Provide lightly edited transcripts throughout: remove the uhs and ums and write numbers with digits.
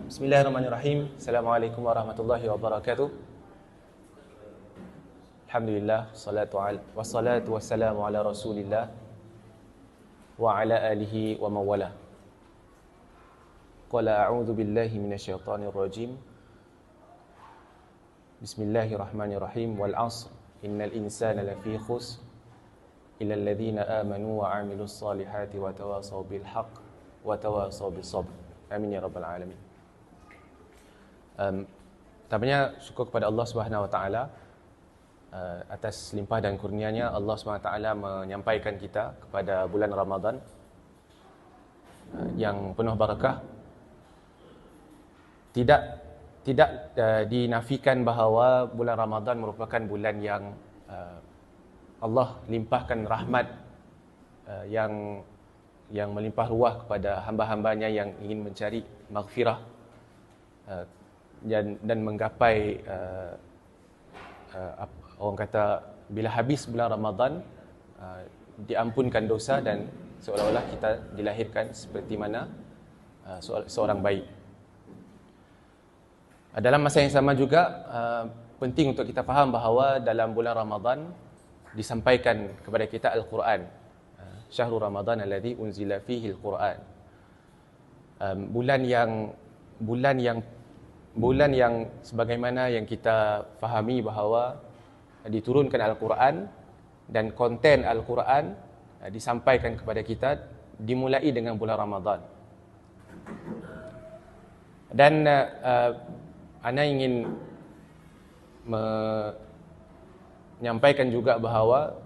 Bismillahirrahmanirrahim. Assalamualaikum warahmatullahi wabarakatuh. Alhamdulillah, wassalatu wassalamu ala Rasulillah wa ala alihi wa mawalah. Qala a'udzu billahi minasyaitonir rajim. Bismillahirrahmanirrahim. Wal 'ashr innal insana lafi khusr illa alladhina amanu wa 'amilus salihati wa tawasaw bil haqq wa tawasaw bis sabr. Amin ya rabbal alamin. Pertamanya syukur kepada Allah Subhanahu Wa Taala atas limpah dan kurnianya. Allah Subhanahu Wa Taala menyampaikan kita kepada bulan Ramadan yang penuh barakah. Tidak dinafikan bahawa bulan Ramadan merupakan bulan yang Allah limpahkan rahmat yang melimpah ruah kepada hamba-hambanya yang ingin mencari maghfirah dan menggapai orang kata bila habis bulan Ramadan diampunkan dosa dan seolah-olah kita dilahirkan seperti mana seorang bayi. Dalam masa yang sama juga penting untuk kita faham bahawa dalam bulan Ramadan disampaikan kepada kita Al-Quran. Syahrul Ramadan alladhi unzila fihi Al-Quran. Bulan yang sebagaimana yang kita fahami bahawa diturunkan Al-Quran dan konten Al-Quran disampaikan kepada kita dimulai dengan bulan Ramadan. Dan ana ingin menyampaikan juga bahawa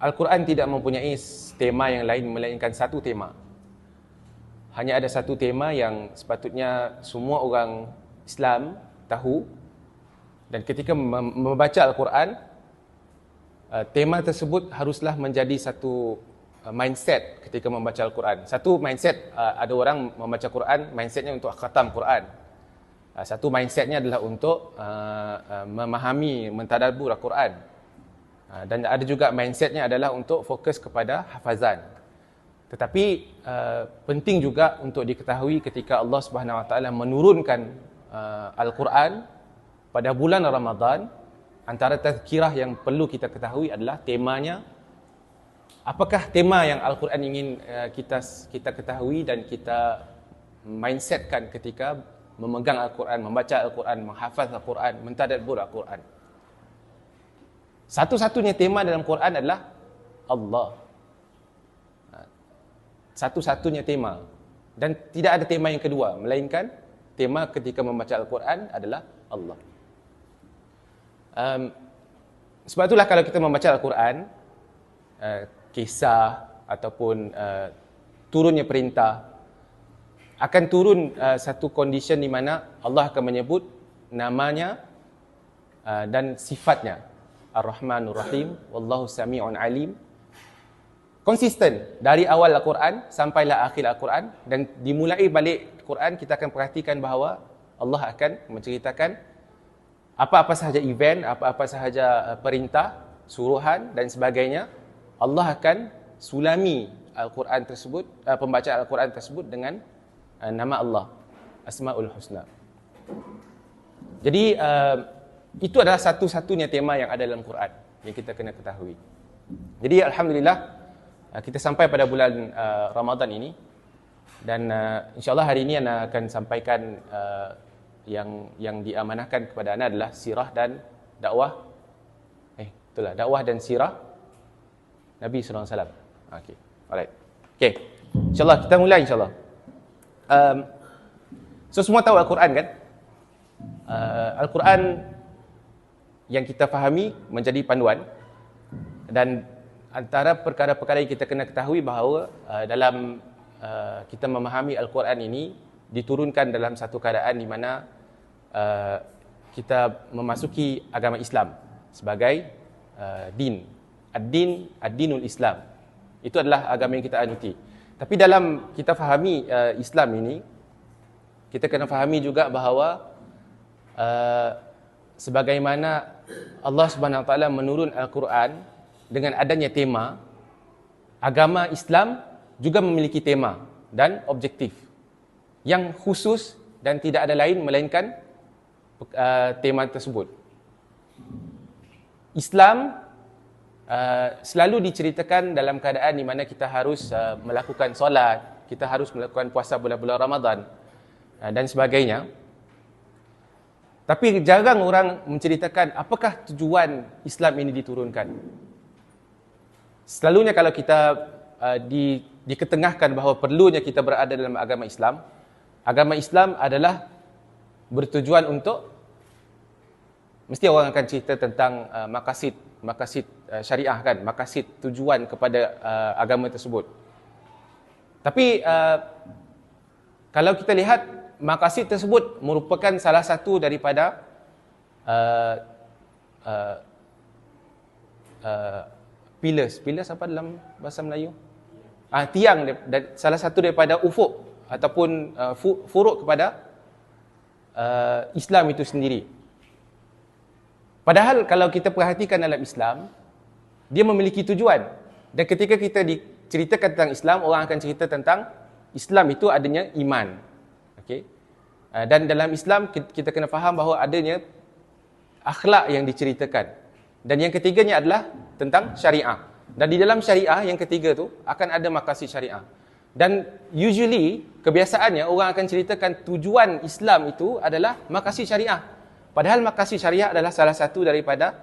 Al-Quran tidak mempunyai tema yang lain melainkan satu tema. Hanya ada satu tema yang sepatutnya semua orang Islam tahu, dan ketika membaca Al-Quran, tema tersebut haruslah menjadi satu mindset ketika membaca Al-Quran. Satu mindset, ada orang membaca Quran, mindsetnya untuk khatam Quran. Satu mindsetnya adalah untuk memahami, mentadabbur Al-Quran. Dan ada juga mindsetnya adalah untuk fokus kepada hafazan. Tetapi penting juga untuk diketahui ketika Allah Subhanahu Wa Taala menurunkan Al-Quran pada bulan Ramadan, antara tazkirah yang perlu kita ketahui adalah temanya. Apakah tema yang Al-Quran ingin kita ketahui dan kita mindsetkan ketika memegang Al-Quran, membaca Al-Quran, menghafaz Al-Quran, mentadabbur Al-Quran? Satu-satunya tema dalam Quran adalah Allah. Satu-satunya tema, dan tidak ada tema yang kedua melainkan tema ketika membaca Al-Quran adalah Allah. Sebab itulah kalau kita membaca Al-Quran, kisah ataupun turunnya perintah, akan turun satu condition di mana Allah akan menyebut namanya dan sifatnya, Ar-Rahmanur Rahim, Wallahu Sami'un Alim. Konsisten dari awal Al-Quran sampailah akhir Al-Quran, dan dimulai balik Quran kita akan perhatikan bahawa Allah akan menceritakan apa-apa sahaja event, apa-apa sahaja perintah, suruhan dan sebagainya. Allah akan sulami Al-Quran tersebut, pembacaan Al-Quran tersebut dengan nama Allah, Asmaul Husna. Jadi itu adalah satu-satunya tema yang ada dalam Quran yang kita kena ketahui. Jadi alhamdulillah kita sampai pada bulan Ramadan ini, dan insyaAllah hari ini Ana akan sampaikan yang diamanahkan kepada Ana adalah sirah dan dakwah. Itulah dakwah dan sirah Nabi SAW. Okay, alright. Okay, insyaAllah kita mulai insyaAllah. So semua tahu Al-Quran kan? Al-Quran yang kita fahami menjadi panduan, dan antara perkara-perkara yang kita kena ketahui bahawa dalam kita memahami Al-Quran ini diturunkan dalam satu keadaan di mana kita memasuki agama Islam sebagai din. Ad-dinul Islam. Itu adalah agama yang kita anuti. Tapi dalam kita fahami Islam ini, kita kena fahami juga bahawa sebagaimana Allah Subhanahu Wa Taala menurun Al-Quran dengan adanya tema, agama Islam juga memiliki tema dan objektif. yang khusus dan tidak ada lain melainkan tema tersebut. Islam selalu diceritakan dalam keadaan di mana kita harus melakukan solat, kita harus melakukan puasa bulan-bulan Ramadan dan sebagainya. Tapi jarang orang menceritakan apakah tujuan Islam ini diturunkan. Selalunya kalau kita diketengahkan bahawa perlunya kita berada dalam agama Islam adalah bertujuan untuk, mesti orang akan cerita tentang maqasid syariah kan, maqasid tujuan kepada agama tersebut. Tapi kalau kita lihat maqasid tersebut merupakan salah satu daripada pillars apa dalam bahasa Melayu? Tiang, salah satu daripada ufuk ataupun furuk kepada Islam itu sendiri. Padahal kalau kita perhatikan dalam Islam, dia memiliki tujuan. Dan ketika kita diceritakan tentang Islam, orang akan cerita tentang Islam itu adanya iman. Okay? Dan dalam Islam kita kena faham bahawa adanya akhlak yang diceritakan. Dan yang ketiganya adalah tentang syariah. Dan di dalam syariah yang ketiga tu akan ada maqasid syariah. Dan usually kebiasaannya orang akan ceritakan tujuan Islam itu adalah maqasid syariah. Padahal maqasid syariah adalah salah satu daripada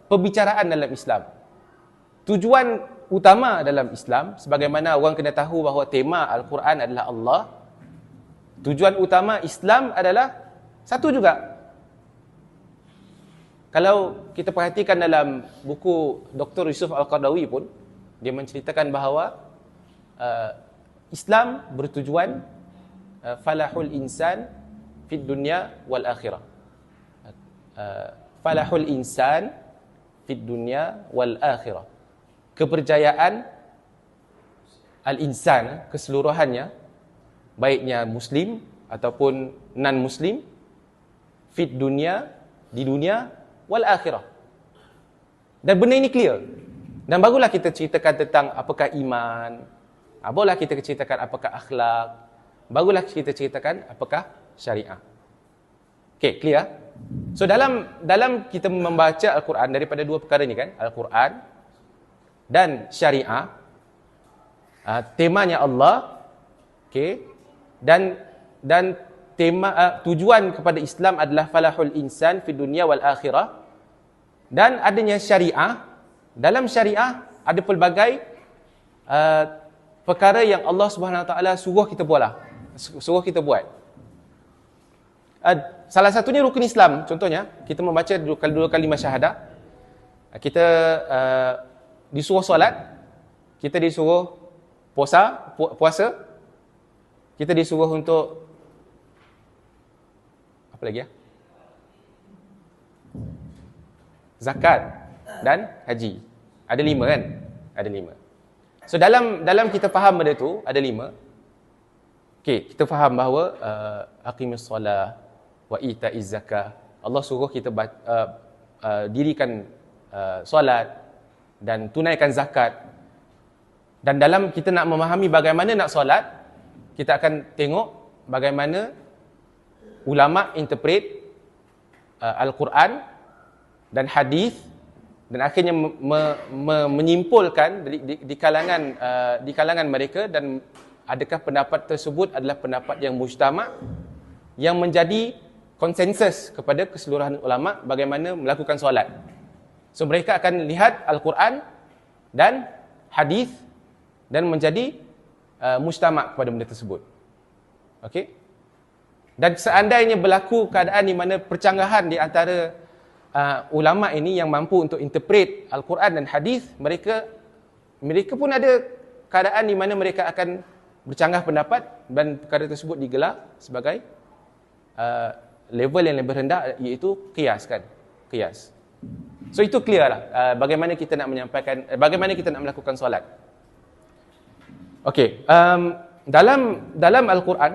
perbicaraan dalam Islam. Tujuan utama dalam Islam, sebagaimana orang kena tahu bahawa tema Al-Quran adalah Allah, tujuan utama Islam adalah satu juga. Kalau kita perhatikan dalam buku Dr. Yusuf Al-Qaradawi pun, dia menceritakan bahawa Islam bertujuan falahul insan fid dunya wal akhirah. Falahul insan fid dunya wal akhirah. Keberjayaan al-insan keseluruhannya, baiknya muslim ataupun non-muslim, fid dunya, di dunia, wal akhirah. Dan benda ini clear. Dan barulah kita ceritakan tentang apakah iman, barulah kita ceritakan apakah akhlak, barulah kita ceritakan apakah syariah. Okay, clear? So dalam kita membaca Al-Quran, daripada dua perkara ni kan, Al-Quran dan syariah, temanya Allah, okay, dan tema tujuan kepada Islam adalah falahul insan fid dunya wal akhirah. Dan adanya syariah. Dalam syariah ada pelbagai perkara yang Allah Subhanahu Wa Taala suruh kita buat. Salah satunya rukun Islam. Contohnya kita membaca dua kalimah syahadah. Kita disuruh solat, kita disuruh puasa, kita disuruh untuk apa lagi ya? Zakat dan haji. Ada 5 kan? Ada 5. So dalam kita faham benda tu ada 5. Okey, kita faham bahawa aqimus solah wa ita'iz zakah. Allah suruh kita dirikan solat dan tunaikan zakat. Dan dalam kita nak memahami bagaimana nak solat, kita akan tengok bagaimana ulama interpret Al-Quran dan hadis, dan akhirnya menyimpulkan di kalangan mereka, dan adakah pendapat tersebut adalah pendapat yang mujtama' yang menjadi konsensus kepada keseluruhan ulama bagaimana melakukan solat. So mereka akan lihat Al-Quran dan hadis dan menjadi mujtama' kepada benda tersebut. Okey? Dan seandainya berlaku keadaan di mana percanggahan di antara ulama ini yang mampu untuk interpret Al-Quran dan hadis, mereka pun ada keadaan di mana mereka akan bercanggah pendapat dan perkara tersebut digelar sebagai level yang lebih rendah, iaitu qiyas kan. Qiyas. So itu clear lah bagaimana kita nak menyampaikan, bagaimana kita nak melakukan solat. Okey, dalam Al-Quran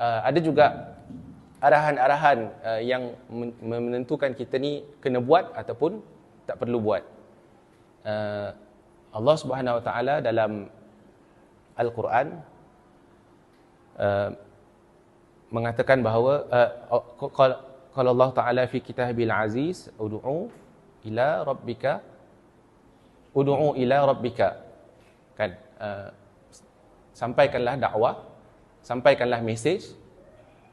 ada juga arahan-arahan yang menentukan kita ni kena buat ataupun tak perlu buat. Allah Subhanahu Wa Taala dalam Al-Quran mengatakan bahawa kalau Allah Ta'ala fi kitabil aziz ud'u ila rabbika kan, sampaikanlah dakwah, sampaikanlah mesej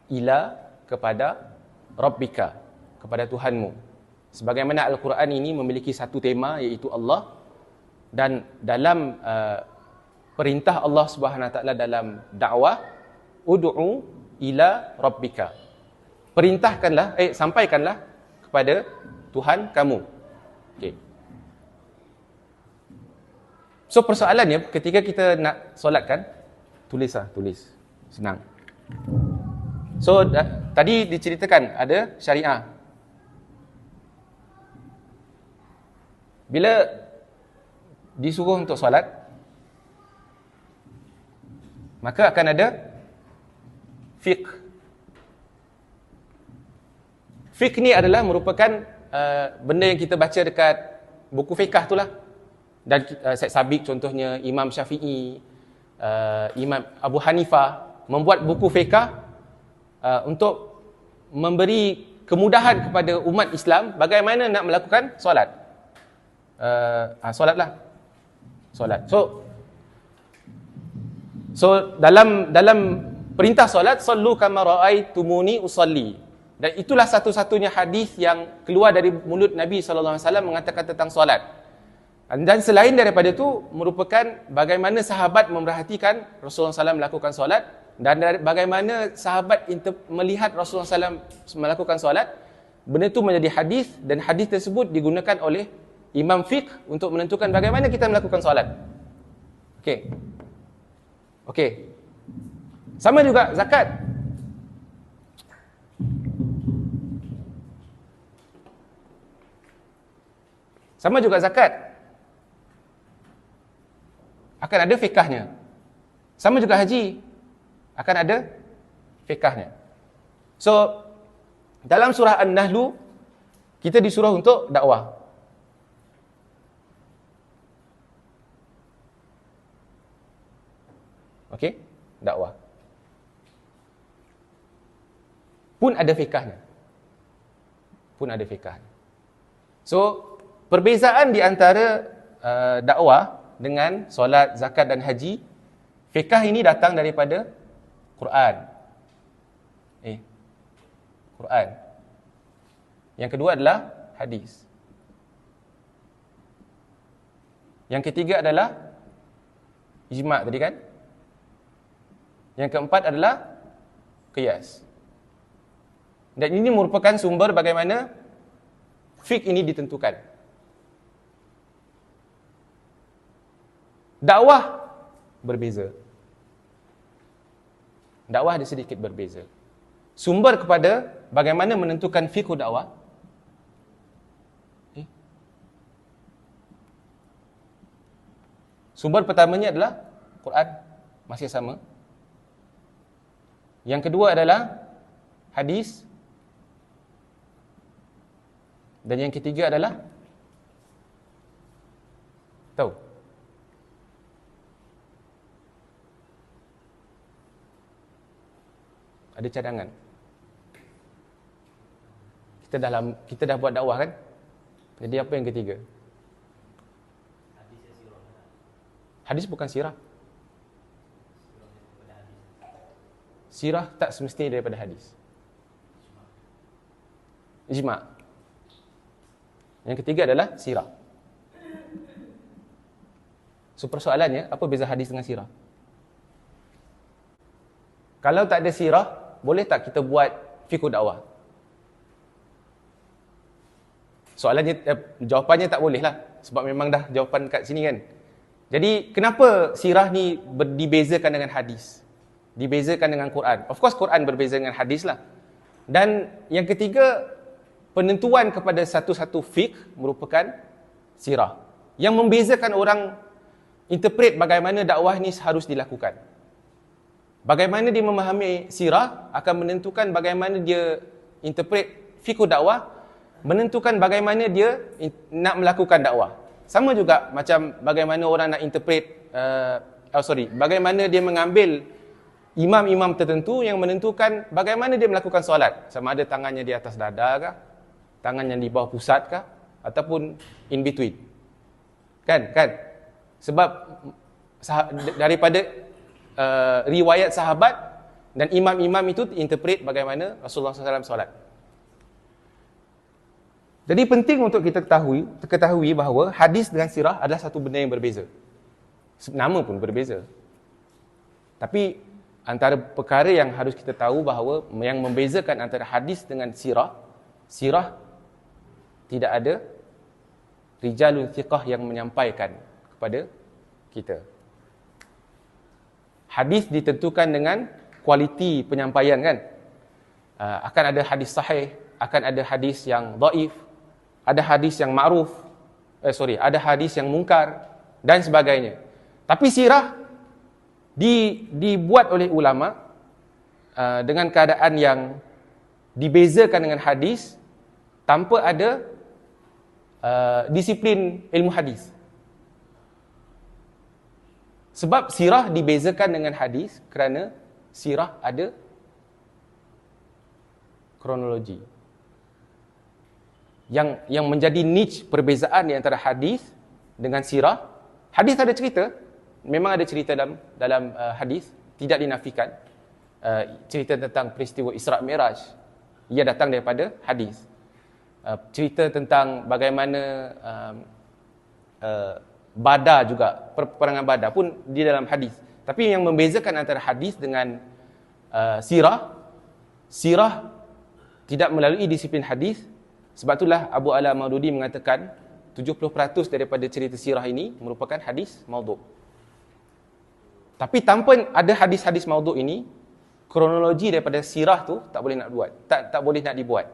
ila kepada rabbika, kepada Tuhanmu. Sebagaimana Al-Quran ini memiliki satu tema, iaitu Allah, dan dalam perintah Allah Subhanahu Wa Taala dalam dakwah, ud'u ila rabbika, perintahkanlah, sampaikanlah kepada Tuhan kamu. Okay. So persoalannya, ketika kita nak solat kan, tulis, senang. So tadi diceritakan ada syariah. Bila disuruh untuk solat, maka akan ada fiqh. Fiqh ni adalah merupakan benda yang kita baca dekat buku fiqh tu lah. Dan Syed Sabiq contohnya, Imam Syafi'i, Imam Abu Hanifah membuat buku fiqh untuk memberi kemudahan kepada umat Islam bagaimana nak melakukan solat. Solat. So dalam perintah solat, sallu kama raaitumuni usalli. Dan itulah satu-satunya hadis yang keluar dari mulut Nabi SAW mengatakan tentang solat. Dan selain daripada itu, merupakan bagaimana sahabat memerhatikan Rasulullah SAW melakukan solat, dan bagaimana sahabat melihat Rasulullah SAW melakukan solat. Benda itu menjadi hadis, dan hadis tersebut digunakan oleh imam fiqh untuk menentukan bagaimana kita melakukan solat. Okey. Sama juga zakat. Sama juga zakat. Akan ada fiqhnya. Sama juga haji. Akan ada fiqhnya. So, dalam surah An-Nahl, kita disuruh untuk dakwah. Okey? Dakwah. Pun ada fiqhnya. So, perbezaan di antara dakwah dengan solat, zakat dan haji, fiqh ini datang daripada Quran. Quran. Yang kedua adalah hadis. Yang ketiga adalah ijma' tadi kan? Yang keempat adalah qiyas. Dan ini merupakan sumber bagaimana fiqh ini ditentukan. Dakwah berbeza. Dakwah ada sedikit berbeza. Sumber kepada bagaimana menentukan fiqh dakwah. Sumber pertamanya adalah Quran, masih sama. Yang kedua adalah hadis. Dan yang ketiga adalah tahu. Ada cadangan. Kita dah buat dakwah kan? Jadi apa yang ketiga? Hadis bukan sirah. Sirah tak semestinya daripada hadis. Ijma'. Yang ketiga adalah sirah. So persoalannya, apa beza hadis dengan sirah? Kalau tak ada sirah, boleh tak kita buat fiqh dakwah? Soalannya, jawapannya tak boleh lah. Sebab memang dah jawapan kat sini kan. Jadi, kenapa sirah ni dibezakan dengan hadis? Dibezakan dengan Quran. Of course, Quran berbeza dengan hadis lah. Dan yang ketiga, penentuan kepada satu-satu fiqh merupakan sirah. Yang membezakan orang interpret bagaimana dakwah ni harus dilakukan. Bagaimana dia memahami sirah akan menentukan bagaimana dia interpret fiqh dakwah, menentukan bagaimana dia nak melakukan dakwah. Sama juga macam bagaimana orang nak interpret, bagaimana dia mengambil imam-imam tertentu yang menentukan bagaimana dia melakukan solat. Sama ada tangannya di atas dada kah, tangannya di bawah pusat kah, ataupun in between. Kan? Sebab daripada riwayat sahabat dan imam-imam itu interpret bagaimana Rasulullah SAW solat. Jadi penting untuk kita ketahui bahawa hadis dengan sirah adalah satu benda yang berbeza. Nama pun berbeza. Tapi antara perkara yang harus kita tahu bahawa yang membezakan antara hadis dengan sirah tidak ada rijalun thiqah yang menyampaikan kepada kita. Hadis ditentukan dengan kualiti penyampaian, kan? Akan ada hadis sahih, akan ada hadis yang dhaif, ada hadis yang ma'ruf, ada hadis yang mungkar dan sebagainya. Tapi sirah dibuat oleh ulama dengan keadaan yang dibezakan dengan hadis tanpa ada disiplin ilmu hadis. Sebab sirah dibezakan dengan hadis kerana sirah ada kronologi. Yang menjadi niche perbezaan di antara hadis dengan sirah. Hadis ada cerita, memang ada cerita dalam hadis, tidak dinafikan. Cerita tentang peristiwa Isra' Mi'raj, ia datang daripada hadis. Cerita tentang bagaimana Badar juga, peperangan Badar pun di dalam hadis. Tapi yang membezakan antara hadis dengan sirah tidak melalui disiplin hadis. Sebab itulah Abu Ala Maududi mengatakan 70% daripada cerita sirah ini merupakan hadis maudhu'. Tapi tanpa ada hadis-hadis maudhu' ini, kronologi daripada sirah tu tak boleh nak buat, tak boleh nak dibuat.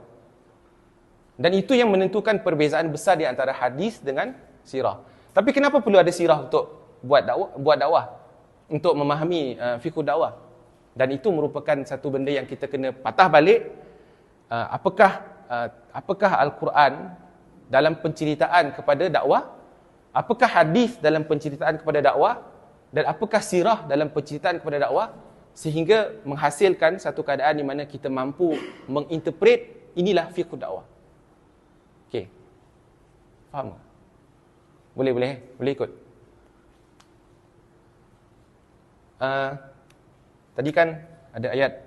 Dan itu yang menentukan perbezaan besar di antara hadis dengan sirah. Tapi kenapa perlu ada sirah untuk buat dakwah, untuk memahami fiqh dakwah? Dan itu merupakan satu benda yang kita kena patah balik. Apakah Al-Quran dalam penceritaan kepada dakwah? Apakah hadis dalam penceritaan kepada dakwah? Dan apakah sirah dalam penceritaan kepada dakwah? Sehingga menghasilkan satu keadaan di mana kita mampu menginterpret inilah fiqh dakwah. Okey. Faham? Boleh ikut. Tadi kan ada ayat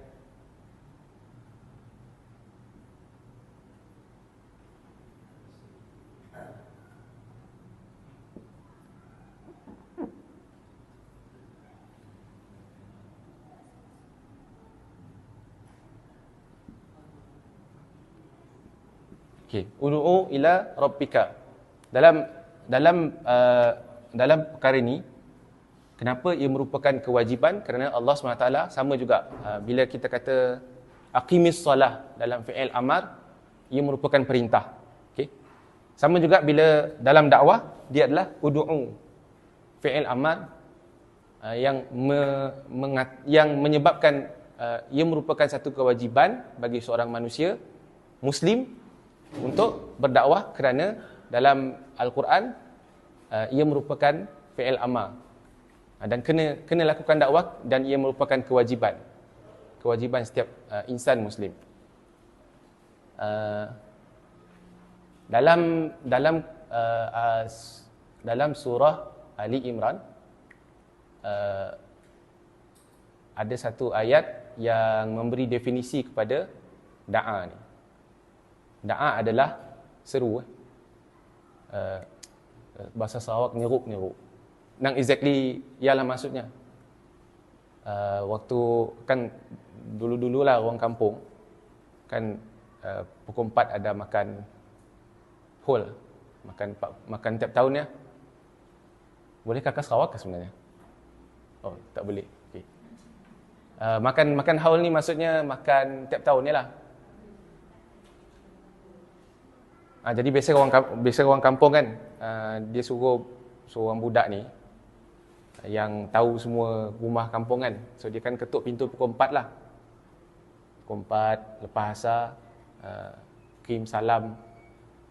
Ud'u ila rabbika. Dalam perkara ini, kenapa ia merupakan kewajiban? Kerana Allah SWT sama juga bila kita kata aqimis salah dalam fi'il amar, ia merupakan perintah. Okay? Sama juga bila dalam dakwah, dia adalah ud'u, fi'il amar yang menyebabkan ia merupakan satu kewajiban bagi seorang manusia Muslim untuk berdakwah, kerana dalam Al-Quran ia merupakan fi'il amar dan kena lakukan dakwah, dan ia merupakan kewajiban setiap insan Muslim. Dalam surah Ali Imran ada satu ayat yang memberi definisi kepada da'a ni. Da'a adalah seru. Bahasa Sarawak nyeruk. Nang exactly ialah maksudnya. Waktu kan dulu-dululah orang kampung kan pukul 4 ada makan hol, makan tiap tahun ya. Boleh kakak Sarawak ke sebenarnya? Oh, tak boleh. Okay. Makan haul ni maksudnya makan tiap tahun ni lah. Jadi biasa orang kampung kan, dia suruh seorang budak ni yang tahu semua rumah kampung kan. So dia kan ketuk pintu pukul 4 lah. Pukul 4 lepas asar, kirim salam,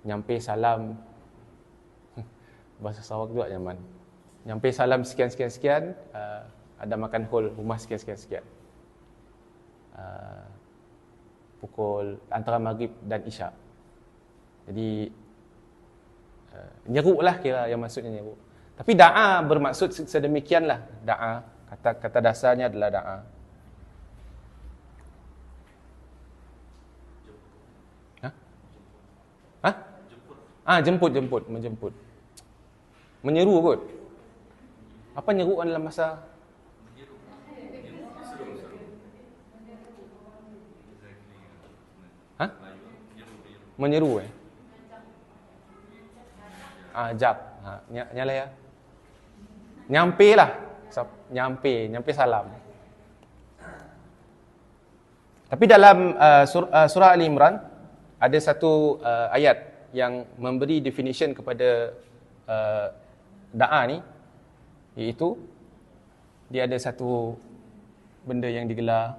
nyampe salam. Bahasa Sarawak juga nyaman. Nyampe salam sekian, ada makan hol rumah sekian. pukul antara maghrib dan isyak. Jadi nyeruk lah kira yang maksudnya nyeruk. Tapi da'a bermaksud sedemikianlah. Da'a, kata dasarnya adalah da'a. Jemput, menjemput. Menyeru kot. Apa nyeru dalam bahasa? Menyeru ajak. Nyala ya. Nyampe lah. Nyampe salam. Tapi dalam surah Ali Imran ada satu ayat yang memberi definition kepada da'a ni, iaitu dia ada satu benda yang digelar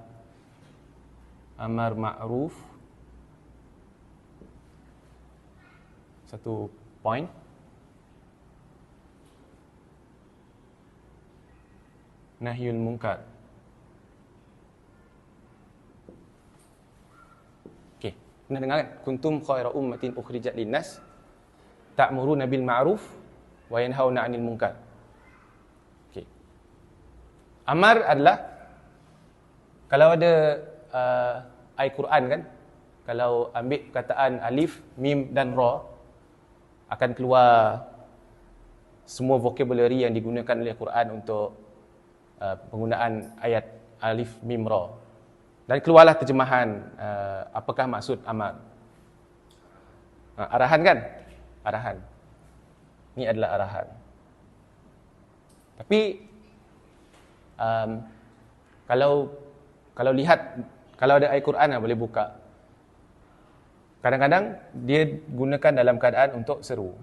amar ma'ruf, satu point, nahyul munkar. Okey, pernah dengar kan? Kuntum khaira ummatin ukhrijat linnas ta'muruna bil ma'ruf wa yanhauna 'anil munkar. Okey. Amar adalah kalau ada ayat Quran kan, kalau ambil perkataan alif, mim dan ra, akan keluar semua vocabulary yang digunakan oleh Quran untuk penggunaan ayat alif, mim, ra. Dan keluarlah terjemahan apakah maksud amar. Arahan kan? Arahan. Ini adalah arahan. Tapi kalau lihat, kalau ada ayat Quran boleh buka. Kadang-kadang dia gunakan dalam keadaan untuk seru.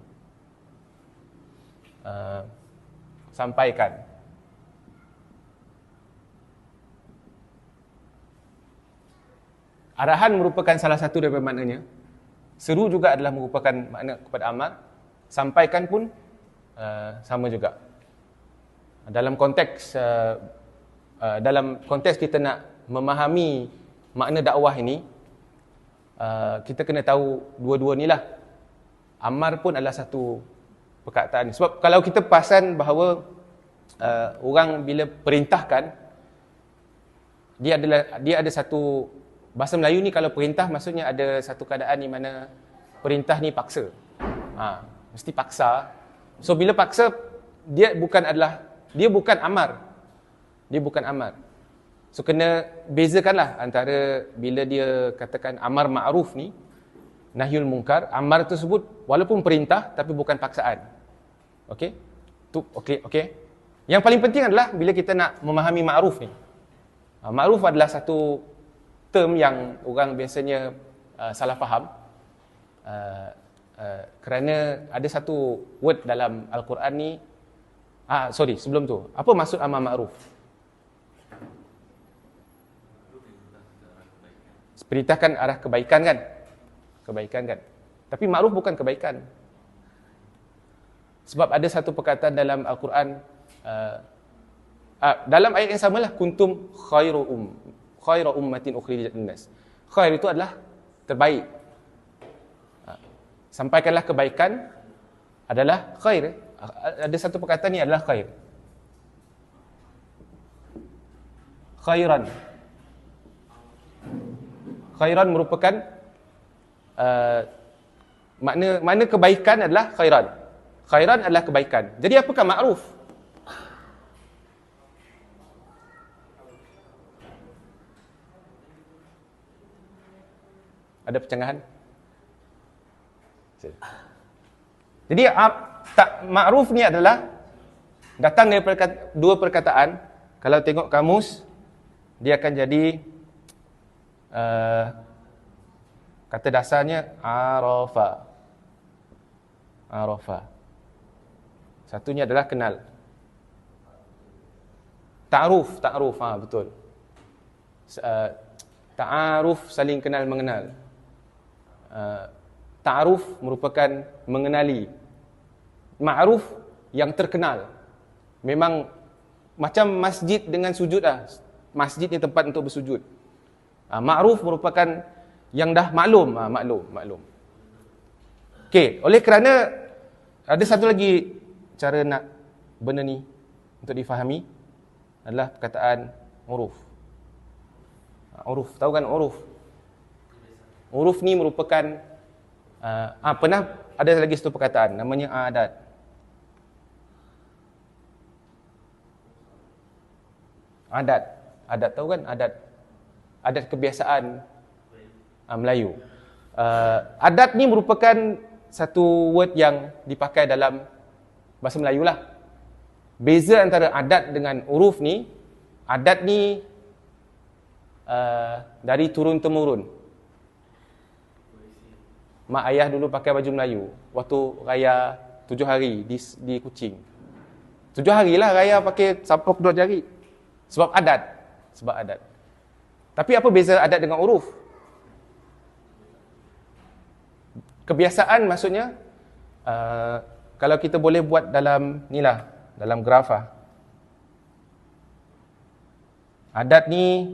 Sampaikan. Arahan merupakan salah satu daripada maknanya. Seru juga adalah merupakan makna kepada amar. Sampaikan pun sama juga. Dalam konteks kita nak memahami makna dakwah ini, kita kena tahu dua-dua ni lah. Amar pun adalah satu perkataan. Sebab kalau kita perasan bahawa orang bila perintahkan, dia ada satu, bahasa Melayu ni kalau perintah maksudnya ada satu keadaan di mana perintah ni paksa. Mesti paksa. So bila paksa, dia bukan amar. Dia bukan amar. So kena bezakanlah antara bila dia katakan amar ma'ruf ni, nahyul munkar, amar tersebut walaupun perintah tapi bukan paksaan. Okey? Okey. Yang paling penting adalah bila kita nak memahami ma'ruf ni. Ma'ruf adalah satu term yang orang biasanya salah faham. Kerana ada satu word dalam Al-Quran ni. Sebelum tu, apa maksud amar ma'ruf? Perintahkan arah kebaikan kan? Kebaikan kan? Tapi ma'ruf bukan kebaikan. Sebab ada satu perkataan dalam Al-Quran, dalam ayat yang samalah, kuntum khaira ummatin ukhrijat linnas. Khair itu adalah terbaik. Sampaikanlah kebaikan adalah khair. Ada satu perkataan ni adalah khair. Khairan merupakan makna kebaikan adalah khairan. Khairan adalah kebaikan. Jadi apakah ma'ruf? Ada percanggahan? Jadi ma'ruf ni adalah datang daripada dua perkataan. Kalau tengok kamus, dia akan jadi kata dasarnya arafa. Satunya adalah kenal. Ta'ruf, betul. Ta'aruf, saling kenal mengenal. Ta'aruf merupakan mengenali. Ma'ruf yang terkenal. Memang macam masjid dengan sujud lah. Masjid ni tempat untuk bersujud. Ma'ruf merupakan yang dah maklum. Maklum. Okey, oleh kerana ada satu lagi cara nak benda ni untuk difahami adalah perkataan uruf. Uruf, tahu kan uruf? Uruf ni merupakan pernah ada lagi satu perkataan namanya adat. Adat tahu kan? Adat kebiasaan Melayu. Adat ni merupakan satu word yang dipakai dalam bahasa Melayu lah. Beza antara adat dengan uruf ni, adat ni dari turun temurun. Mak ayah dulu pakai baju Melayu waktu raya 7 hari di Kuching. 7 hari lah raya pakai sampuk 2 jari. Sebab adat. Tapi apa beza adat dengan uruf? Kebiasaan maksudnya, kalau kita boleh buat dalam ni lah, dalam graf lah. Adat ni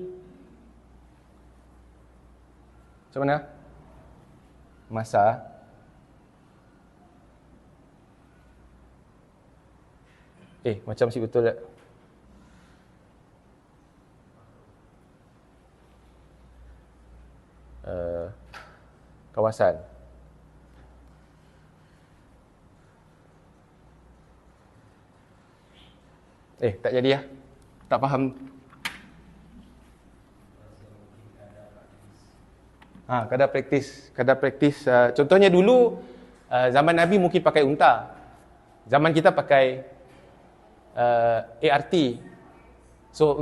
macam mana? Masa. Macam si betul tak? Kawasan. Tak jadi lah. Tak faham. Kadar praktis. Contohnya dulu zaman Nabi mungkin pakai unta. Zaman kita pakai ART. So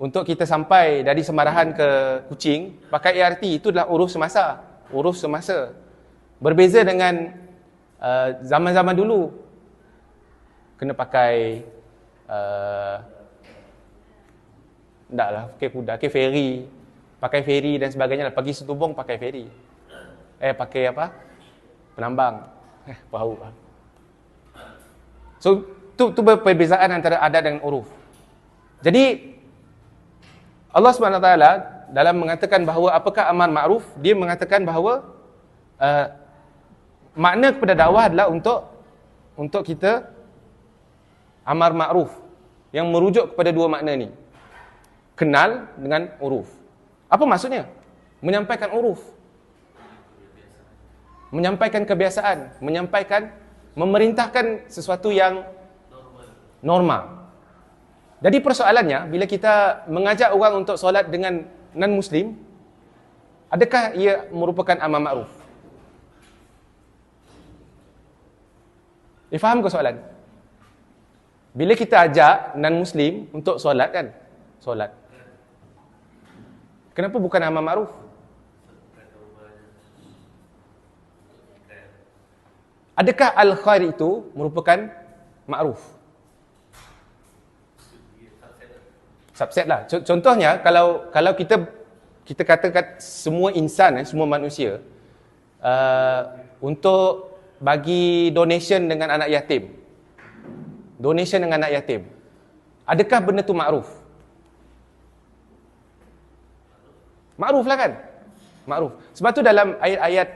untuk kita sampai dari Semarahan ke Kuching pakai ART, itu adalah uruf semasa. Berbeza dengan zaman-zaman dulu kena pakai pakai kuda, pakai feri dan sebagainya. Pergi Setubong pakai feri. Pakai apa? Penambang. Perahu. So, tu perbezaan antara adat dan uruf. Jadi, Allah SWT dalam mengatakan bahawa apakah amar ma'ruf, dia mengatakan bahawa makna kepada dakwah adalah untuk kita amar ma'ruf yang merujuk kepada dua makna ni. Kenal dengan uruf. Apa maksudnya? Menyampaikan uruf. Menyampaikan kebiasaan, memerintahkan sesuatu yang normal. Jadi persoalannya, bila kita mengajak orang untuk solat dengan non-Muslim, adakah ia merupakan amar ma'ruf? Faham ke soalan? Bila kita ajak non-Muslim untuk solat kan? Solat. Kenapa bukan amar ma'ruf? Adakah al-khair itu merupakan ma'ruf? Subset lah. Contohnya, kalau kita katakan semua insan, semua manusia, untuk bagi donation dengan anak yatim. Donation dengan anak yatim. Adakah benda tu ma'ruf? Ma'ruf lah kan? Ma'ruf. Sebab tu dalam ayat-ayat,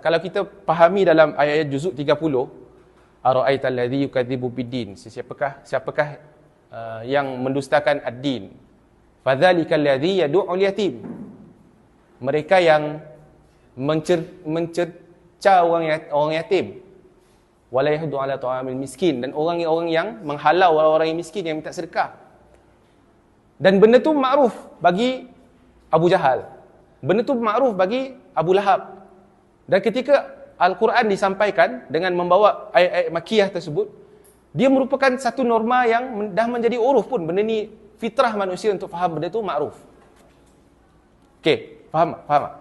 kalau kita fahami dalam ayat-ayat juzuk 30, ara'aital ladzi yukadzibu biddin, siapakah yang mendustakan ad-din? Fadzalikal ladzi yad'ul yatim. Mereka yang mencerca orang yatim. Wala yahuddu ala ta'amil miskin, dan orang-orang yang menghalau orang-orang yang miskin yang minta sedekah. Dan benda tu ma'ruf bagi Abu Jahal. Benda tu ma'ruf bagi Abu Lahab. Dan ketika Al-Quran disampaikan dengan membawa ayat-ayat makiyah tersebut, dia merupakan satu norma yang dah menjadi uruf pun. Benda ni fitrah manusia untuk faham benda tu ma'ruf. Okey, faham tak?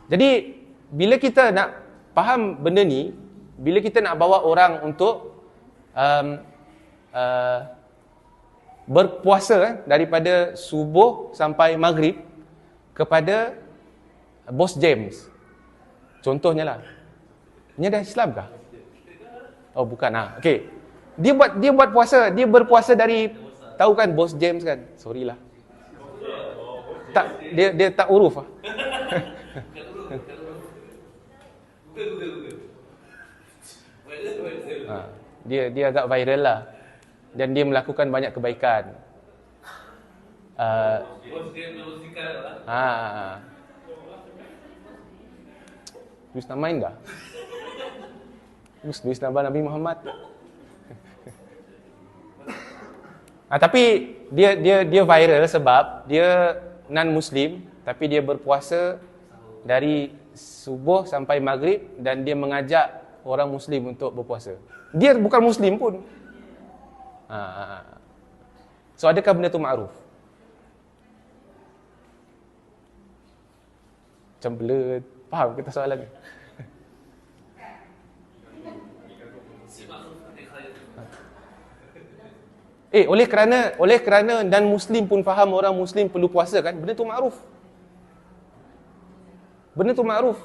Jadi, bila kita nak faham benda ni, bila kita nak bawa orang untuk berpuasa daripada subuh sampai maghrib kepada Bos James, contohnya lah, ini dah Islam kah? Oh bukan lah. Okey, dia berpuasa dari, tahu kan Bos James kan? Sorry lah. Tak, dia tak huruf. Dia agak viral lah. Dan dia melakukan banyak kebaikan. Tulis nama main dah. Tulis nama Nabi Muhammad. Tapi dia viral sebab dia non-Muslim, tapi dia berpuasa dari subuh sampai maghrib dan dia mengajak orang Muslim untuk berpuasa. Dia bukan Muslim pun. So adakah benda tu ma'ruf? Macam blur. Faham kita soalan ni? Oleh kerana dan Muslim pun faham orang Muslim perlu puasa kan, benda tu ma'ruf. Benda tu ma'ruf.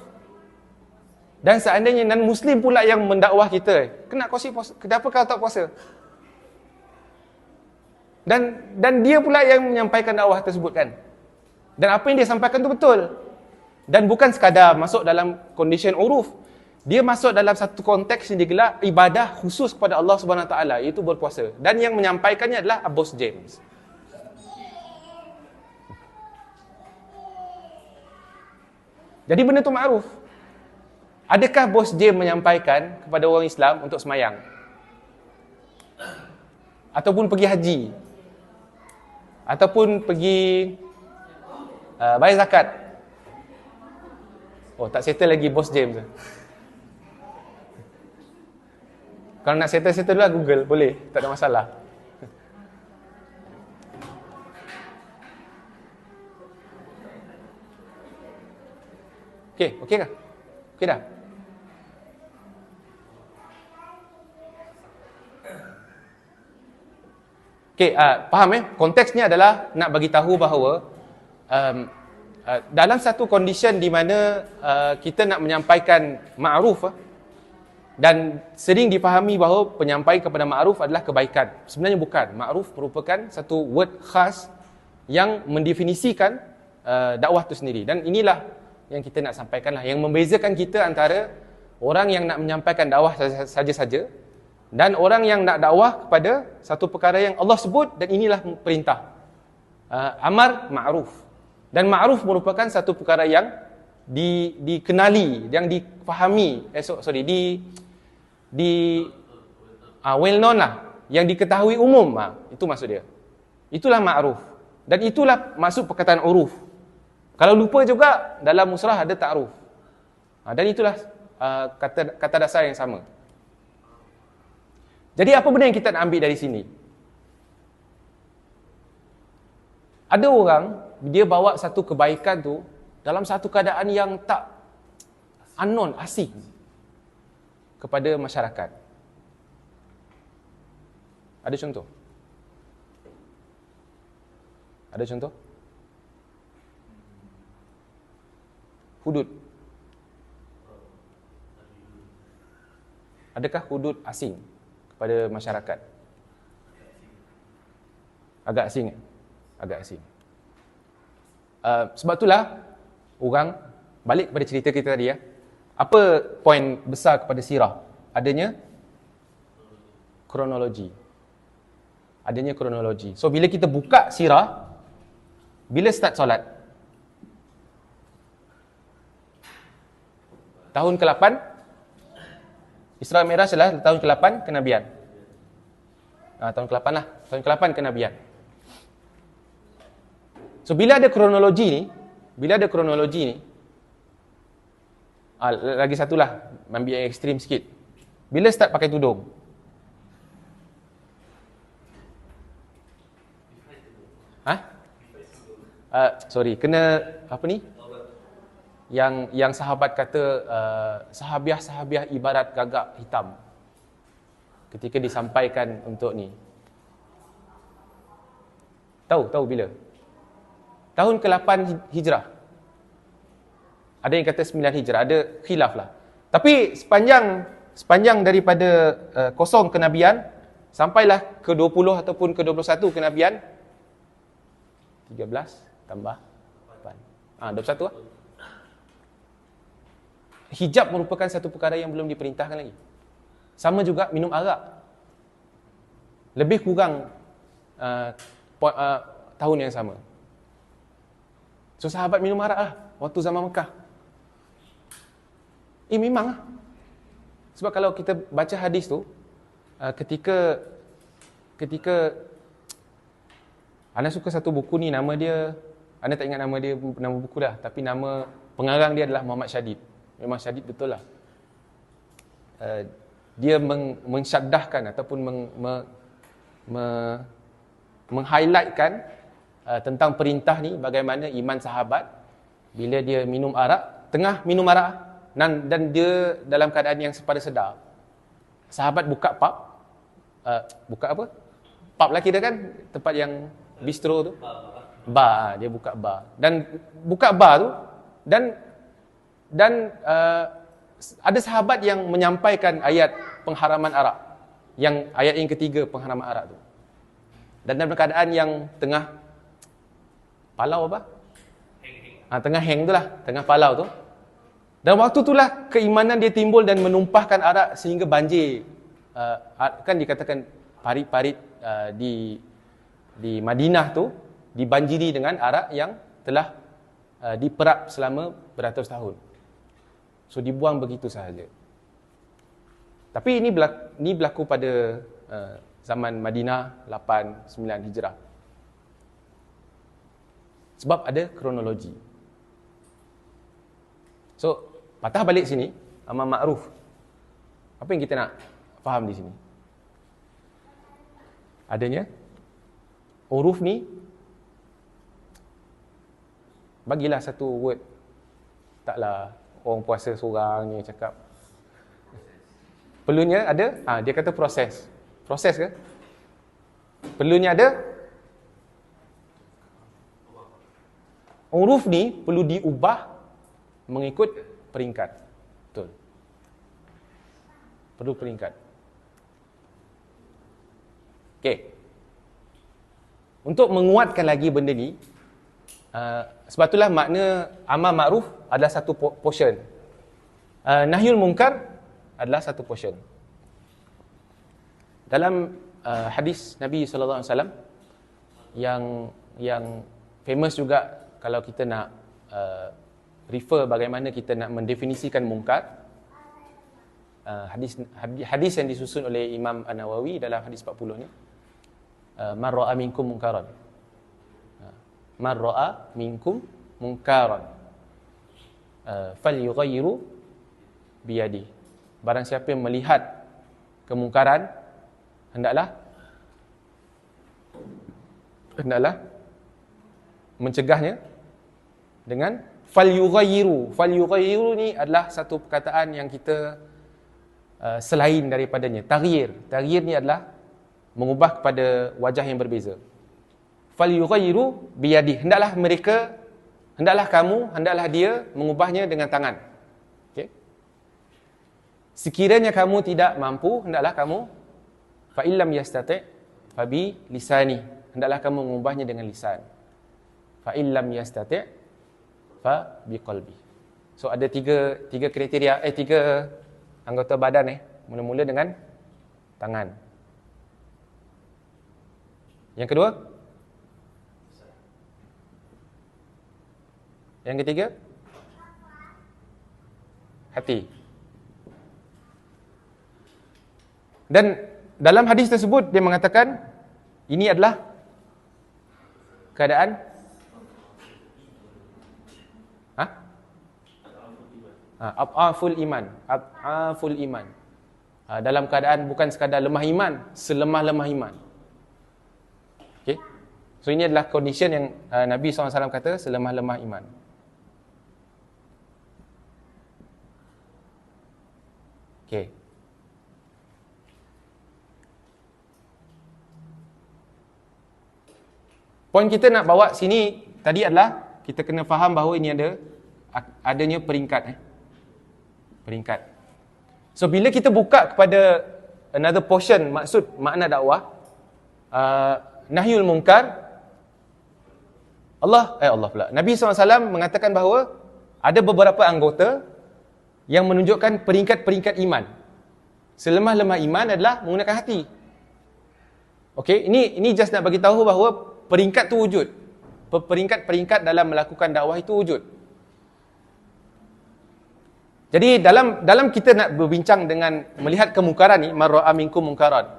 Dan seandainya non Muslim pula yang mendakwah kita, kenapa kau tak puasa? Dan dia pula yang menyampaikan dakwah tersebut kan. Dan apa yang dia sampaikan tu betul. Dan bukan sekadar masuk dalam condition uruf. Dia masuk dalam satu konteks yang digelar ibadah khusus kepada Allah Subhanahu Wa Taala, iaitu berpuasa. Dan yang menyampaikannya adalah Bos James. Jadi benda tu ma'ruf. Adakah Bos James menyampaikan kepada orang Islam untuk semayang? Ataupun pergi haji? Ataupun pergi bayar zakat? Oh, tak settle lagi Bos James. Kalau nak settle lah Google, boleh, tak ada masalah. Okey kah? Okey dah? Faham konteksnya adalah nak bagi tahu bahawa dalam satu condition di mana kita nak menyampaikan ma'ruf dan sering dipahami bahawa penyampaian kepada ma'ruf adalah kebaikan. Sebenarnya bukan. Ma'ruf merupakan satu word khas yang mendefinisikan dakwah itu sendiri. Dan inilah yang kita nak sampaikan lah, yang membezakan kita antara orang yang nak menyampaikan dakwah saja-saja dan orang yang nak dakwah kepada satu perkara yang Allah sebut, dan inilah perintah. Amar ma'ruf. Dan ma'ruf merupakan satu perkara yang dikenali, yang difahami, well known lah, yang diketahui umum, itu maksud dia. Itulah ma'ruf. Dan itulah maksud perkataan uruf. Kalau lupa juga, dalam musrah ada ta'ruf. Dan itulah kata dasar yang sama. Jadi apa benda yang kita nak ambil dari sini? Ada orang, dia bawa satu kebaikan tu dalam satu keadaan yang tak unknown, asing kepada masyarakat. Ada contoh? Ada contoh? Hudud. Adakah hudud asing kepada masyarakat? Agak asing. Agak asing. Sebab itulah orang balik kepada cerita kita tadi. Apa poin besar kepada sirah? Adanya kronologi. Adanya kronologi. So bila kita buka sirah, bila start solat? Tahun ke-8 Isra Mi'raj adalah tahun ke-8 kenabian. Tahun ke-8 lah. Tahun ke-8 kenabian. So bila ada kronologi ni, lagi satulah, ambil yang ekstrim sikit. Bila start pakai tudung? Kena apa ni? Yang sahabat kata sahabiah ibarat gagak hitam ketika disampaikan untuk ni. Tahu bila? Tahun ke-8 Hijrah. Ada yang kata 9 Hijrah, ada khilaf lah. Tapi sepanjang daripada kosong kenabian sampailah ke-20 ataupun ke-21 kenabian, 13 tambah 21 lah. Hijab merupakan satu perkara yang belum diperintahkan lagi. Sama juga minum arak. Lebih kurang tahun yang sama. So sahabat minum arak lah waktu zaman Mekah. Memang lah. Sebab kalau kita baca hadis tu, ketika Ana suka satu buku ni, nama dia, Ana tak ingat nama dia, nama buku dah, tapi nama pengarang dia adalah Muhammad Syadid. Memang Syadid betul lah. Dia mensyaddahkan ataupun meng-highlightkan tentang perintah ni, bagaimana iman sahabat bila dia minum arak, tengah minum arak dan dia dalam keadaan yang sepada sedar. Sahabat buka pub, buka apa? Pub lah kira kan, tempat yang bistro tu. Bar, dia buka bar. Dan buka bar tu dan ada sahabat yang menyampaikan ayat pengharaman arak. Yang ayat yang ketiga pengharaman arak tu. Dan dalam keadaan yang tengah palau apa? Tengah hang tu lah, tengah palau tu. Dan waktu itulah keimanan dia timbul dan menumpahkan arak sehingga banjir. Kan dikatakan parit-parit di Madinah tu dibanjiri dengan arak yang telah diperap selama beratus tahun. So dibuang begitu sahaja. Tapi ini berlaku pada zaman Madinah 8-9 Hijrah. Sebab ada kronologi. So patah balik sini, amar ma'ruf. Apa yang kita nak faham di sini? Adanya uruf ni, bagilah satu word. Taklah orang puasa seorang ni cakap. Perlunya ada, dia kata proses. Proses ke? Perlunya ada. Uruf ni perlu diubah mengikut peringkat. Betul. Perlu peringkat. Okey. Untuk menguatkan lagi benda ni, sebab itulah makna amar ma'ruf adalah satu portion. Nahyul munkar adalah satu portion. Dalam hadis Nabi sallallahu alaihi wasallam yang famous juga, kalau kita nak refer bagaimana kita nak mendefinisikan mungkar, hadis yang disusun oleh Imam An-Nawawi dalam hadis 40 ni, man ra'a minkum munkaran, man ra'a minkum munkaran falyughayyiru biyadi. Barang siapa yang melihat kemungkaran, hendaklah mencegahnya dengan falyughayyiru. Falyughayyiru ni adalah satu perkataan yang kita selain daripadanya. Taghyir ni adalah mengubah kepada wajah yang berbeza. Falyughayyiru biyadi. Hendaklah dia mengubahnya dengan tangan. Okey. Sekiranya kamu tidak mampu, hendaklah kamu fa illam yastati' fa bi lisani. Hendaklah kamu mengubahnya dengan lisan. Fa illam yastati' fa bi qalbi. So ada tiga kriteria, tiga anggota badan mula-mula dengan tangan. Yang kedua? Yang ketiga? Hati. Dan dalam hadis tersebut dia mengatakan ini adalah keadaan Ab'aful iman. Ab'aful iman. Dalam keadaan bukan sekadar lemah iman, selemah-lemah iman. Okay. So ini adalah condition yang Nabi SAW kata selemah-lemah iman. Okay. Poin kita nak bawa sini tadi adalah kita kena faham bahawa ini adanya peringkat. Peringkat. So bila kita buka kepada another portion, maksud makna dakwah, nahyul munkar, Allah pula. Nabi SAW mengatakan bahawa ada beberapa anggota yang menunjukkan peringkat-peringkat iman. Selemah-lemah iman adalah menggunakan hati. Okey, ini just nak bagi tahu bahawa peringkat tu wujud. Peringkat-peringkat dalam melakukan dakwah itu wujud. Jadi dalam kita nak berbincang dengan melihat kemungkaran ni, man ra'a minkum munkaran.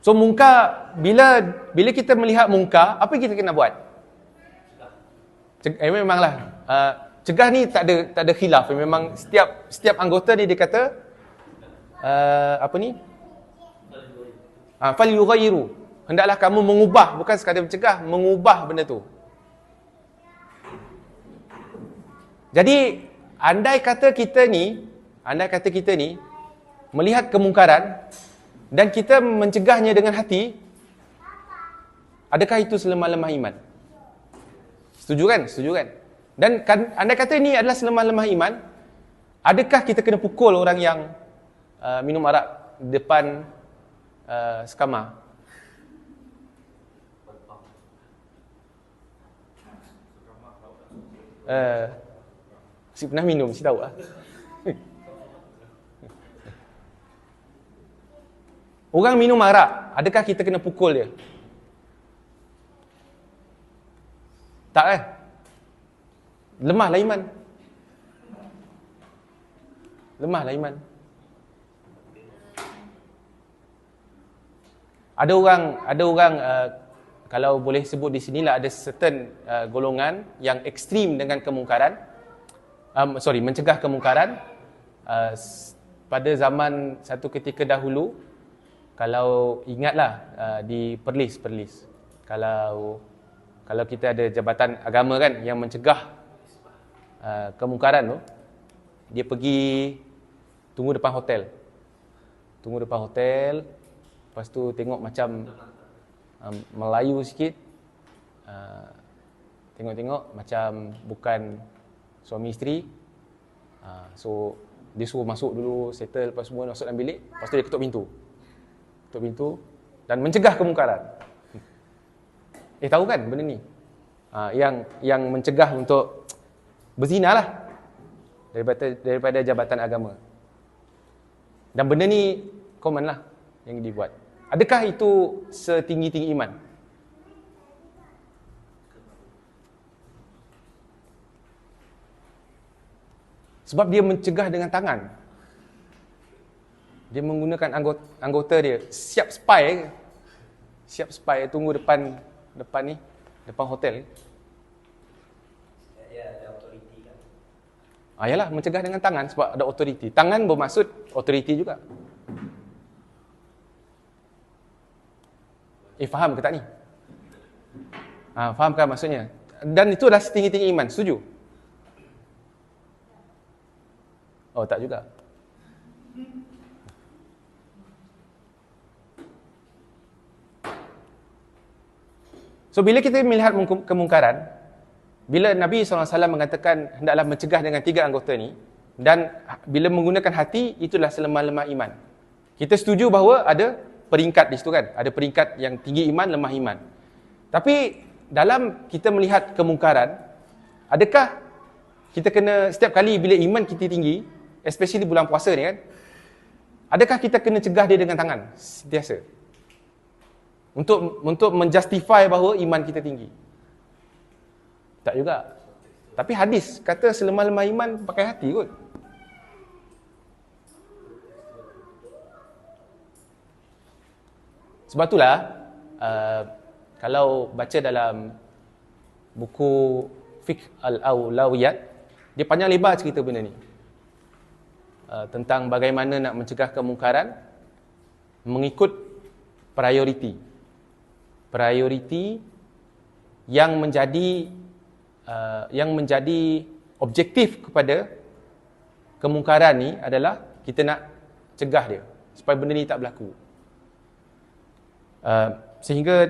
So mungkar, bila kita melihat mungkar, apa yang kita kena buat? Memanglah cegah ni tak ada khilaf. Memang setiap anggota ni dia kata apa ni? Fal yughayyiru. Hendaklah kamu mengubah, bukan sekadar mencegah, mengubah benda tu. Jadi andai kata kita ni melihat kemungkaran dan kita mencegahnya dengan hati, adakah itu selemah-lemah iman? Setuju kan? Dan andai kata ini adalah selemah-lemah iman, adakah kita kena pukul orang yang minum arak depan sekamar? Si pernah minum, si tahu lah. Orang minum arak, adakah kita kena pukul dia? Tak kan? Lemahlah iman. Ada orang kalau boleh sebut di sinilah, ada certain golongan yang ekstrim dengan kemungkaran, mencegah kemungkaran. Pada zaman satu ketika dahulu, kalau ingatlah di Perlis, kalau kita ada jabatan agama kan yang mencegah kemungkaran tu, dia pergi tunggu depan hotel, lepas tu tengok macam Melayu sikit, tengok macam bukan suami isteri, so dia suruh masuk dulu, settle lepas semua, masuk dalam bilik, lepas tu dia ketuk pintu dan mencegah kemungkaran. Tahu kan benda ni? Yang mencegah untuk berzina lah daripada jabatan agama. Dan benda ni common lah yang dibuat. Adakah itu setinggi-tinggi iman? Sebab dia mencegah dengan tangan. Dia menggunakan anggota dia, siap spy, tunggu depan hotel. Ya, ada autoriti kan. Yalah, mencegah dengan tangan sebab ada autoriti. Tangan bermaksud autoriti juga. Faham ke tak ni? Faham kan maksudnya? Dan itu adalah setinggi-tinggi iman, setuju? Oh, tak juga. So bila kita melihat kemungkaran, bila Nabi SAW mengatakan hendaklah mencegah dengan 3 anggota ni, dan bila menggunakan hati, itulah selemah-lemah iman. Kita setuju bahawa ada peringkat di situ kan, ada peringkat yang tinggi iman, lemah iman. Tapi dalam kita melihat kemungkaran, adakah kita kena setiap kali bila iman kita tinggi, especially bulan puasa ni kan, adakah kita kena cegah dia dengan tangan sentiasa? Untuk menjustify bahawa iman kita tinggi. Tak juga. Tapi hadis kata selemah-lemah iman pakai hati kot. Sebab itulah kalau baca dalam buku Fiqh Al-Awlawiyat, dia panjang lebar cerita benda ni. Tentang bagaimana nak mencegah kemungkaran mengikut prioriti yang menjadi objektif kepada kemungkaran ni adalah kita nak cegah dia supaya benda ni tak berlaku. Sehingga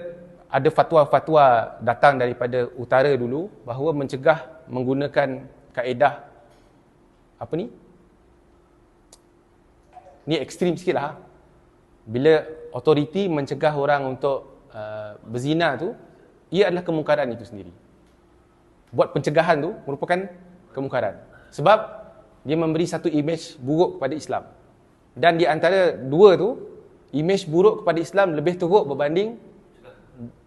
ada fatwa-fatwa datang daripada utara dulu bahawa mencegah menggunakan kaedah apa ni? Ni ekstrim sikit lah. Bila autoriti mencegah orang untuk berzina tu, ia adalah kemungkaran itu sendiri. Buat pencegahan tu merupakan kemungkaran. Sebab dia memberi satu imej buruk kepada Islam. Dan di antara dua tu, imej buruk kepada Islam lebih teruk berbanding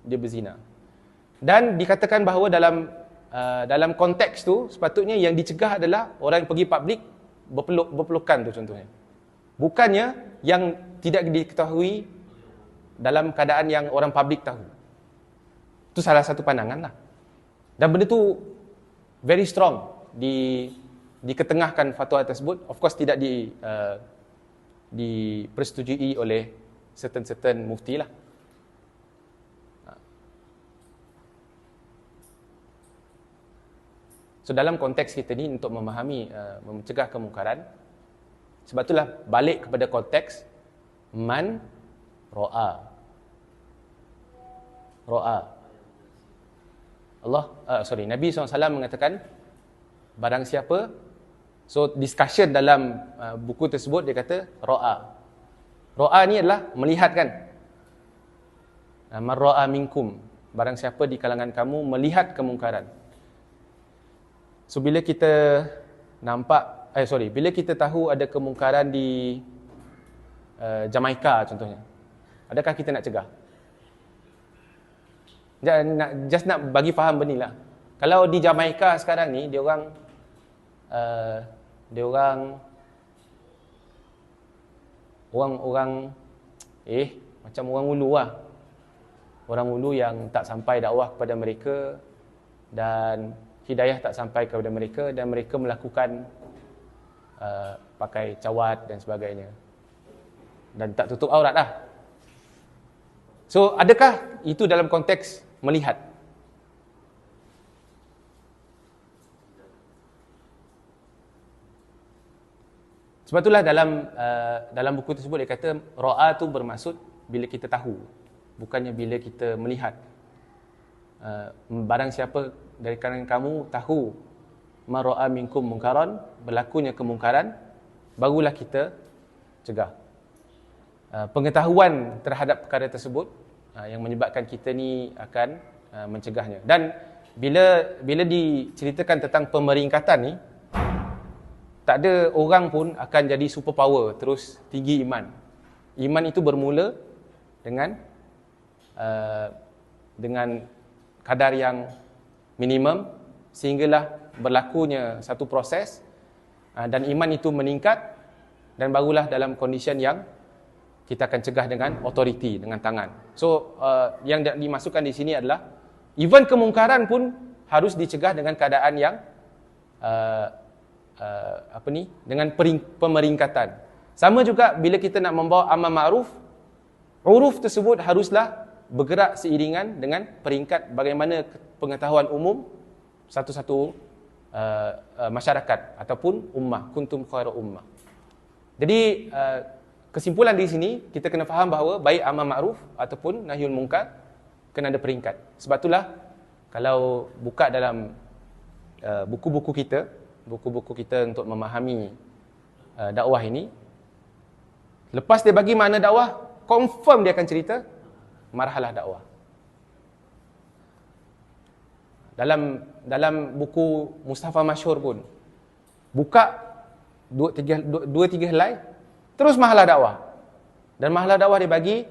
dia berzina. Dan dikatakan bahawa dalam konteks tu, sepatutnya yang dicegah adalah orang yang pergi public berpelukan tu contohnya. Bukannya yang tidak diketahui dalam keadaan yang orang public tahu. Itu salah satu pandangan lah. Dan benda tu very strong diketengahkan fatwa tersebut. Of course tidak dipersetujui oleh certain mufti lah. So dalam konteks kita ni untuk memahami, mencegah kemungkaran, sebab itulah balik kepada konteks man ro'a. Nabi SAW mengatakan barang siapa, so discussion dalam buku tersebut dia kata ro'a. Ro'a ni adalah melihat kan. Man ro'a minkum, barang siapa di kalangan kamu melihat kemungkaran. So bila kita bila kita tahu ada kemungkaran di Jamaika contohnya, adakah kita nak cegah? Just nak bagi faham benda lah. Kalau di Jamaika sekarang ni, dia orang macam orang ulu lah. Orang ulu yang tak sampai dakwah kepada mereka dan hidayah tak sampai kepada mereka, dan mereka melakukan pakai cawat dan sebagainya, dan tak tutup aurat lah. So adakah itu dalam konteks melihat? Sebab itulah dalam buku tersebut dia kata ro'a tu bermaksud bila kita tahu, bukannya bila kita melihat. Barang siapa dari kalangan kamu tahu ma ra'a minkum munkaran, berlakunya kemungkaran, barulah kita cegah. Pengetahuan terhadap perkara tersebut yang menyebabkan kita ni akan mencegahnya. Dan bila diceritakan tentang pemeringkatan ni, tak ada orang pun akan jadi superpower terus tinggi iman. Iman itu bermula dengan kadar yang minimum, sehinggalah berlakunya satu proses dan iman itu meningkat, dan barulah dalam kondisi yang kita akan cegah dengan autoriti, dengan tangan. So yang dimasukkan di sini adalah even kemungkaran pun harus dicegah dengan keadaan yang dengan pemeringkatan. Sama juga bila kita nak membawa amar ma'ruf, uruf tersebut haruslah bergerak seiringan dengan peringkat bagaimana pengetahuan umum satu-satu masyarakat ataupun ummah, kuntum khairu ummah. Jadi kesimpulan di sini kita kena faham bahawa baik amar ma'ruf ataupun nahyul munkar kena ada peringkat. Sebab itulah kalau buka dalam buku-buku kita untuk memahami dakwah ini, lepas dia bagi makna dakwah, confirm dia akan cerita marhalah dakwah. Dalam buku Mustafa Masyhur pun buka 2-3 helai terus marhalah dakwah. Dan marhalah dakwah dia bagi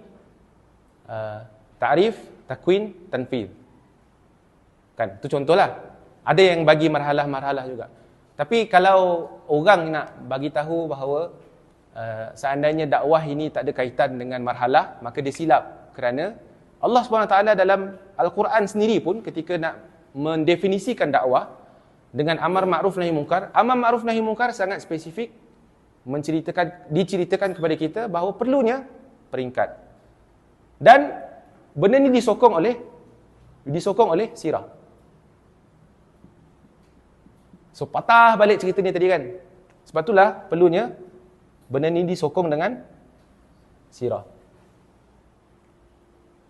ta'rif, takwin, tanfidh. Kan, itu contohlah. Ada yang bagi marhalah-marhalah juga. Tapi kalau orang nak bagi tahu bahawa seandainya dakwah ini tak ada kaitan dengan marhalah, maka dia silap. Kerana Allah SWT dalam Al-Quran sendiri pun ketika nak mendefinisikan dakwah dengan amar ma'ruf nahi munkar, amar ma'ruf nahi munkar sangat spesifik diceritakan kepada kita bahawa perlunya peringkat. Dan benda ni disokong oleh sirah. So patah balik cerita ni tadi kan. Sebab itulah perlunya benda ni disokong dengan sirah.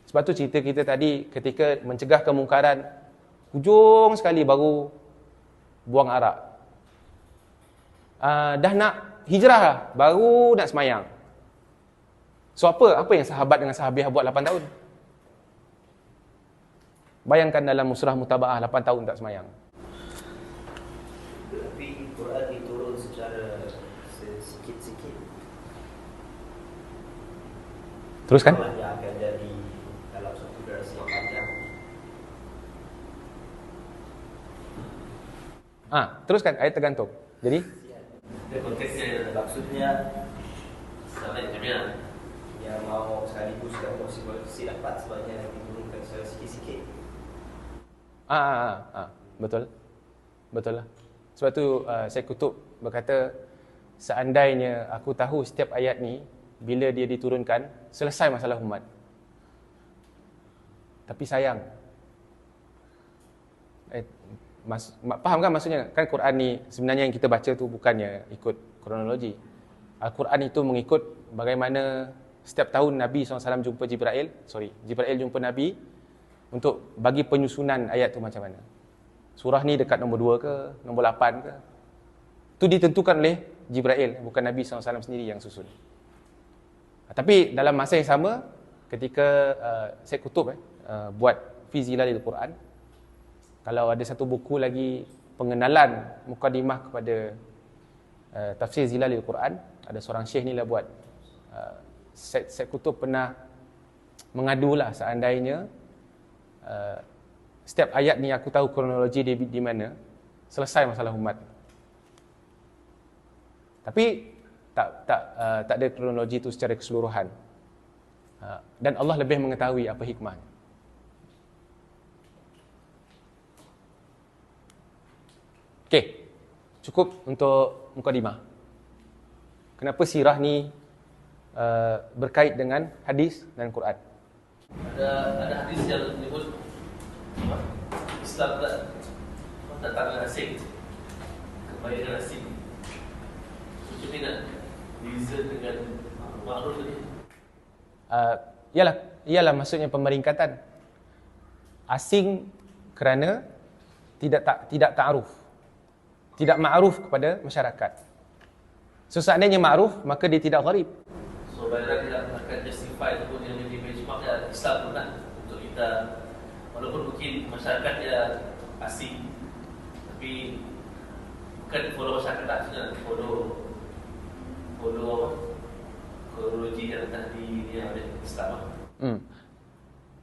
Sebab tu cerita kita tadi ketika mencegah kemungkaran, hujung sekali baru buang arak. Dah nak hijrah lah, baru nak semayang. So apa yang sahabat dengan sahabiah buat 8 tahun? Bayangkan dalam musrah mutabaah 8 tahun tak semayang. Tapi Quran diturun secara sikit-sikit. Teruskan. Yang akan jadi dalam satu durasi yang panjang. Teruskan, ayat tergantung. Jadi Konteksnya maksudnya sebenarnya jamiah yang mau sekaligus dan si dapat sebabnya diturunkan secara sikit-sikit. Betul. Betul lah. Sebab tu Syekh Qutb berkata, seandainya aku tahu setiap ayat ni bila dia diturunkan selesai masalah umat. Tapi sayang. Faham kan maksudnya? Kan Quran ni sebenarnya yang kita baca tu bukannya ikut kronologi. Al-Quran itu mengikut bagaimana setiap tahun Nabi SAW jumpa Jibril. Jibril jumpa Nabi untuk bagi penyusunan ayat tu macam mana. Surah ni dekat nombor 2 ke, nombor 8 ke. Tu ditentukan oleh Jibril, bukan Nabi SAW sendiri yang susun. Tapi dalam masa yang sama, ketika Syekh Qutb buat Fi Zilalil Quran, kalau ada satu buku lagi pengenalan mukadimah kepada tafsir Zilalil Quran, ada seorang syekh ni lah buat. Syekh Qutb pernah mengadulah seandainya setiap ayat ni aku tahu kronologi dia di mana, selesai masalah umat. Tapi tak ada kronologi itu secara keseluruhan. Dan Allah lebih mengetahui apa hikmahnya. Okey, cukup untuk mukadimah. Kenapa sirah ni berkait dengan hadis dan Quran? Ada hadis yang menyebut Islam tak datang asing, kebaikan asing. Macam mana beza dengan makruf tadi? Ialah maksudnya pemeringkatan. Asing kerana tidak ta'aruf. Tidak ma'ruf kepada masyarakat. So seandainya ma'ruf, maka dia tidak gharib. So bayar tidak akan justify ataupun yang menjadi benchmark Islam pun lah untuk kita, walaupun mungkin masyarakat dia asing, tapi bukan follow masyarakat tak, sebenarnya follow apa? Kronologi yang telah oleh Islam.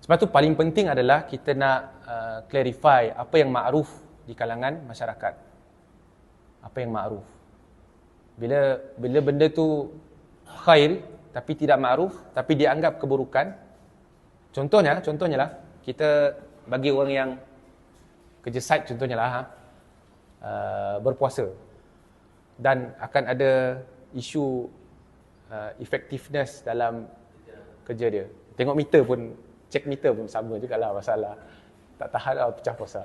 Sebab tu paling penting adalah kita nak clarify apa yang ma'ruf di kalangan masyarakat. Apa yang ma'ruf. Bila benda tu khair tapi tidak ma'ruf, tapi dianggap keburukan. Contohnya lah, kita bagi orang yang kerja site contohnya lah, berpuasa. Dan akan ada isu effectiveness dalam kerja dia. Tengok meter pun, cek meter pun sama jugalah masalah. Tak tahan lah pecah puasa.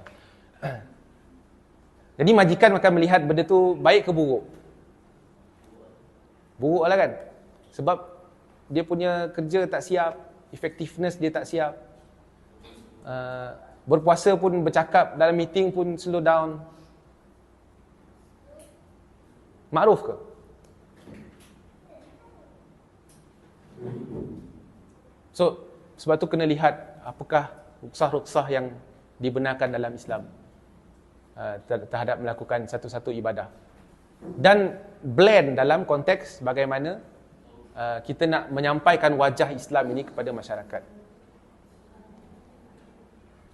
Jadi majikan akan melihat benda tu baik ke buruk. Buruk lah kan. Sebab dia punya kerja tak siap, effectiveness dia tak siap. Berpuasa pun bercakap, dalam meeting pun slow down. Ma'ruf ke? So, sebab tu kena lihat apakah ruksah-ruksah yang dibenarkan dalam Islam terhadap melakukan satu-satu ibadah. Dan blend dalam konteks bagaimana kita nak menyampaikan wajah Islam ini kepada masyarakat.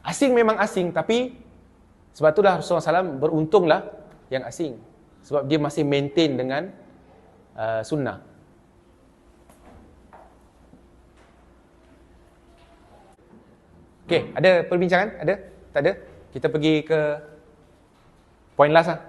Asing memang asing, tapi sebab itulah Rasulullah SAW beruntunglah yang asing. Sebab dia masih maintain dengan sunnah. Okey, ada perbincangan? Ada? Tak ada? Kita pergi ke poin last lah.